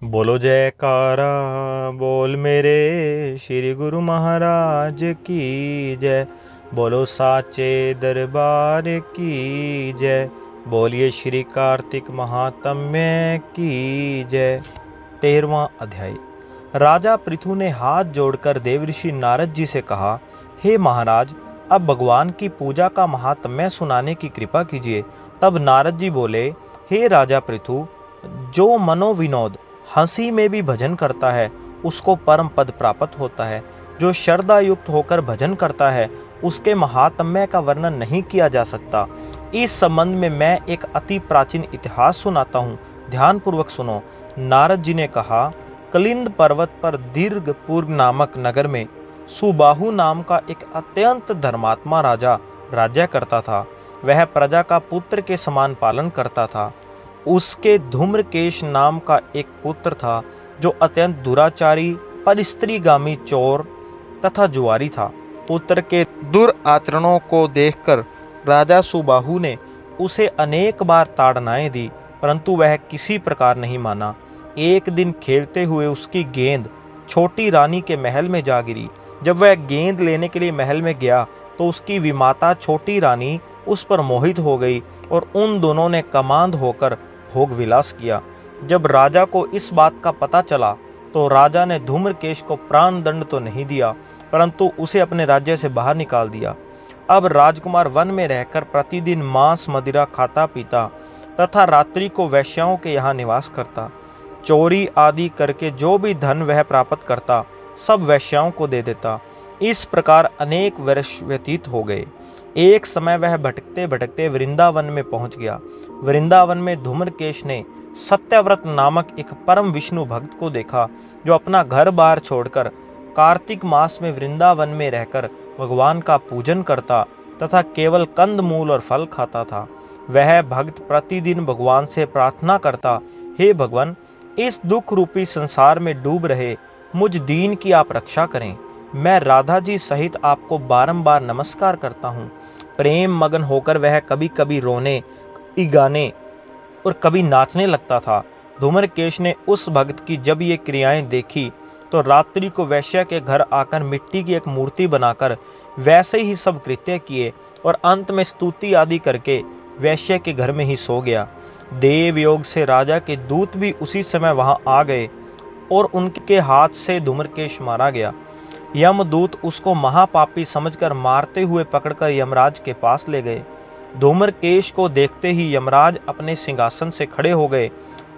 बोलो जयकारा बोल मेरे श्री गुरु महाराज की जय। बोलो साचे दरबार की जय। बोलिए श्री कार्तिक महात्म्य की जय। 13वां अध्याय। राजा पृथु ने हाथ जोड़कर देवऋषि नारद जी से कहा, हे महाराज, अब भगवान की पूजा का महात्म्य सुनाने की कृपा कीजिए। तब नारद जी बोले, हे राजा पृथु, जो मनोविनोद हंसी में भी भजन करता है उसको परम पद प्राप्त होता है। जो श्रद्धा युक्त होकर भजन करता है उसके महात्म्य का वर्णन नहीं किया जा सकता। इस संबंध में मैं एक अति प्राचीन इतिहास सुनाता हूँ, ध्यान पूर्वक सुनो। नारद जी ने कहा, कलिंद पर्वत पर दीर्घपुर नामक नगर में सुबाहु नाम का एक अत्यंत धर्मात्मा राजा राज्य करता था। वह प्रजा का पुत्र के समान पालन करता था। उसके धूम्रकेश नाम का एक पुत्र था जो अत्यंत दुराचारी, परिस्त्रीगामी, चोर तथा जुआरी था। पुत्र के दुराचरणों को देखकर राजा सुबाहु ने उसे अनेक बार ताड़नाएं दी, परंतु वह किसी प्रकार नहीं माना। एक दिन खेलते हुए उसकी गेंद छोटी रानी के महल में जा गिरी। जब वह गेंद लेने के लिए महल में गया तो उसकी विमाता छोटी रानी उस पर मोहित हो गई और उन दोनों ने कमांद होकर भोग विलास किया। जब राजा को इस बात का पता चला तो राजा ने धूम्रकेश को प्राण दंड तो नहीं दिया, परंतु उसे अपने राज्य से बाहर निकाल दिया। अब राजकुमार वन में रहकर प्रतिदिन मांस मदिरा खाता पीता तथा रात्रि को वैश्याओं के यहाँ निवास करता। चोरी आदि करके जो भी धन वह प्राप्त करता सब वैश्याओं को दे देता। इस प्रकार अनेक वर्ष व्यतीत हो गए। एक समय वह भटकते भटकते वृंदावन में पहुंच गया। वृंदावन में धूम्रकेश ने सत्यव्रत नामक एक परम विष्णु भक्त को देखा जो अपना घर बार छोड़कर कार्तिक मास में वृंदावन में रहकर भगवान का पूजन करता तथा केवल कंद मूल और फल खाता था। वह भक्त प्रतिदिन भगवान से प्रार्थना करता, हे भगवान, इस दुख रूपी संसार में डूब रहे मुझ दीन की आप रक्षा करें। मैं राधा जी सहित आपको बारंबार नमस्कार करता हूँ। प्रेम मगन होकर वह कभी कभी रोने, कभी गाने और कभी नाचने लगता था। धूम्रकेश ने उस भक्त की जब ये क्रियाएं देखी तो रात्रि को वैश्य के घर आकर मिट्टी की एक मूर्ति बनाकर वैसे ही सब कृत्य किए और अंत में स्तुति आदि करके वैश्य के घर में ही सो गया। देव योग से राजा के दूत भी उसी समय वहां आ गए और उनके हाथ से धूम्रकेश मारा गया। यमदूत उसको महापापी समझकर मारते हुए पकड़कर यमराज के पास ले गए। धूम्रकेश को देखते ही यमराज अपने सिंहासन से खड़े हो गए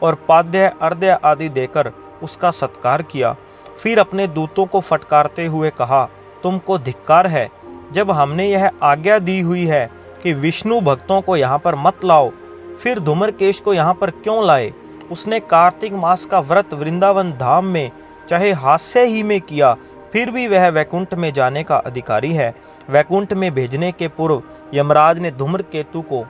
और पाद्य अर्घ्य आदि देकर उसका सत्कार किया। फिर अपने दूतों को फटकारते हुए कहा, तुमको धिक्कार है। जब हमने यह आज्ञा दी हुई है कि विष्णु भक्तों को यहाँ पर मत लाओ, फिर धूम्रकेश को यहाँ पर क्यों लाए? उसने कार्तिक मास का व्रत वृंदावन धाम में चाहे हास्य ही में किया, फिर भी वह वैकुंठ में जाने का अधिकारी है। वैकुंठ में भेजने के पूर्व यमराज ने धूम्रकेतु को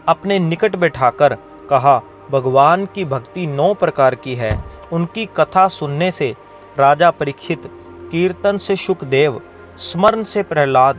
अपने निकट बैठाकर कहा, भगवान की भक्ति 9 प्रकार की है। उनकी कथा सुनने से राजा परीक्षित, कीर्तन से शुकदेव, स्मरण से प्रहलाद,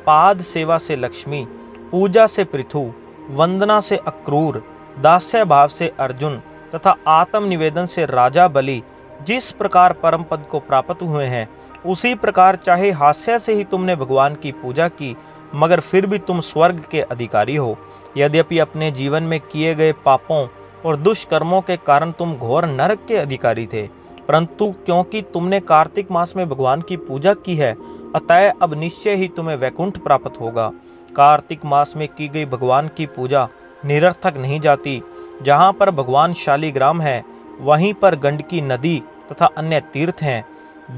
पाद सेवा से लक्ष्मी, पूजा से पृथु, वंदना से अक्रूर, दास्य भाव से अर्जुन तथा आत्म निवेदन से राजा बलि जिस प्रकार परम पद को प्राप्त हुए हैं, उसी प्रकार चाहे हास्य से ही तुमने भगवान की पूजा की, मगर फिर भी तुम स्वर्ग के अधिकारी हो। यद्यपि अपने जीवन में किए गए पापों और दुष्कर्मों के कारण तुम घोर नरक के अधिकारी थे, परंतु क्योंकि तुमने कार्तिक मास में भगवान की पूजा की है, अतः अब निश्चय ही तुम्हें वैकुंठ प्राप्त होगा। कार्तिक मास में की गई भगवान की पूजा निरर्थक नहीं जाती। जहाँ पर भगवान शालिग्राम है वहीं पर गंडकी नदी तथा अन्य तीर्थ हैं।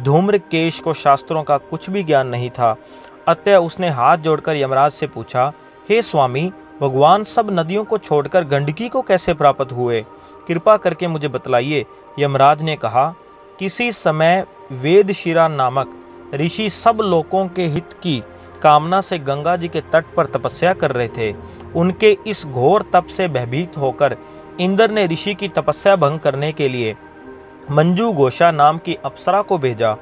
धूम्रकेश को शास्त्रों का कुछ भी ज्ञान नहीं था, अतः उसने हाथ जोड़कर यमराज से पूछा, हे स्वामी, भगवान सब नदियों को छोड़कर गंडकी को कैसे प्राप्त हुए? कृपा करके मुझे बतलाइए। यमराज ने कहा, किसी समय वेदशिरा नामक ऋषि सब लोगों के हित की कामना से गंगा जी के तट पर तपस्या कर रहे थे। उनके इस घोर तप से भयभीत होकर इंद्र ने ऋषि की तपस्या भंग करने के लिए मंजू घोषा नाम की अप्सरा को भेजा।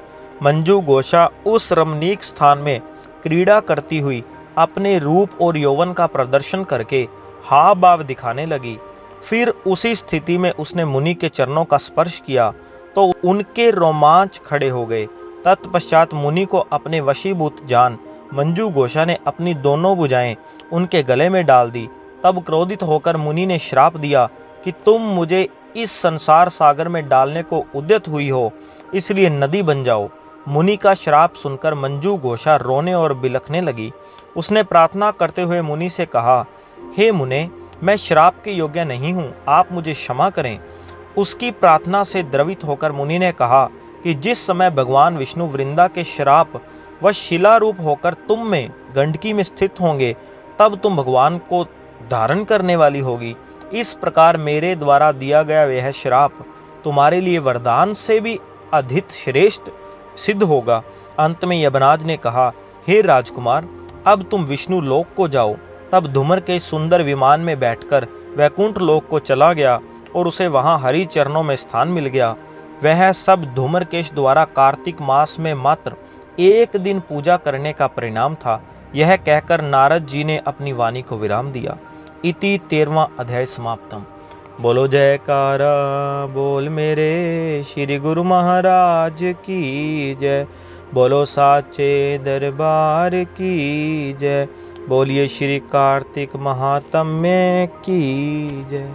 मंजू घोषा उस रमणीक स्थान में क्रीड़ा करती हुई अपने रूप और यौवन का प्रदर्शन करके हाव भाव दिखाने लगी। फिर उसी स्थिति में उसने मुनि के चरणों का स्पर्श किया तो उनके रोमांच खड़े हो गए। तत्पश्चात मुनि को अपने वशीभूत जान मंजू घोषा ने अपनी दोनों भुजाएं उनके गले में डाल दी। तब क्रोधित होकर मुनि ने श्राप दिया कि तुम मुझे इस संसार सागर में डालने को उद्यत हुई हो, इसलिए नदी बन जाओ। मुनि का श्राप सुनकर मंजू घोषा रोने और बिलखने लगी। उसने प्रार्थना करते हुए मुनि से कहा, हे मुने, मैं श्राप के योग्य नहीं हूँ, आप मुझे क्षमा करें। उसकी प्रार्थना से द्रवित होकर मुनि ने कहा कि जिस समय भगवान विष्णु वृंदा के श्राप व शिला रूप होकर तुम में गंडकी में स्थित होंगे, तब तुम भगवान को धारण करने वाली होगी। इस प्रकार मेरे द्वारा दिया गया यह श्राप तुम्हारे लिए वरदान से भी अधिक श्रेष्ठ सिद्ध होगा। अंत में यमराज ने कहा, हे राजकुमार, अब तुम विष्णु लोक को जाओ। तब धूम्रकेश सुंदर विमान में बैठकर वैकुंठ लोक को चला गया और उसे वहां हरि चरणों में स्थान मिल गया। वह सब धूम्रकेश द्वारा कार्तिक मास में मात्र एक दिन पूजा करने का परिणाम था। यह कहकर नारद जी ने अपनी वाणी को विराम दिया। इति 13वां अध्याय समाप्तम। बोलो जयकारा बोल मेरे श्री गुरु महाराज की जय। बोलो साचे दरबार की जय। बोलिए श्री कार्तिक महात्म्य की जय।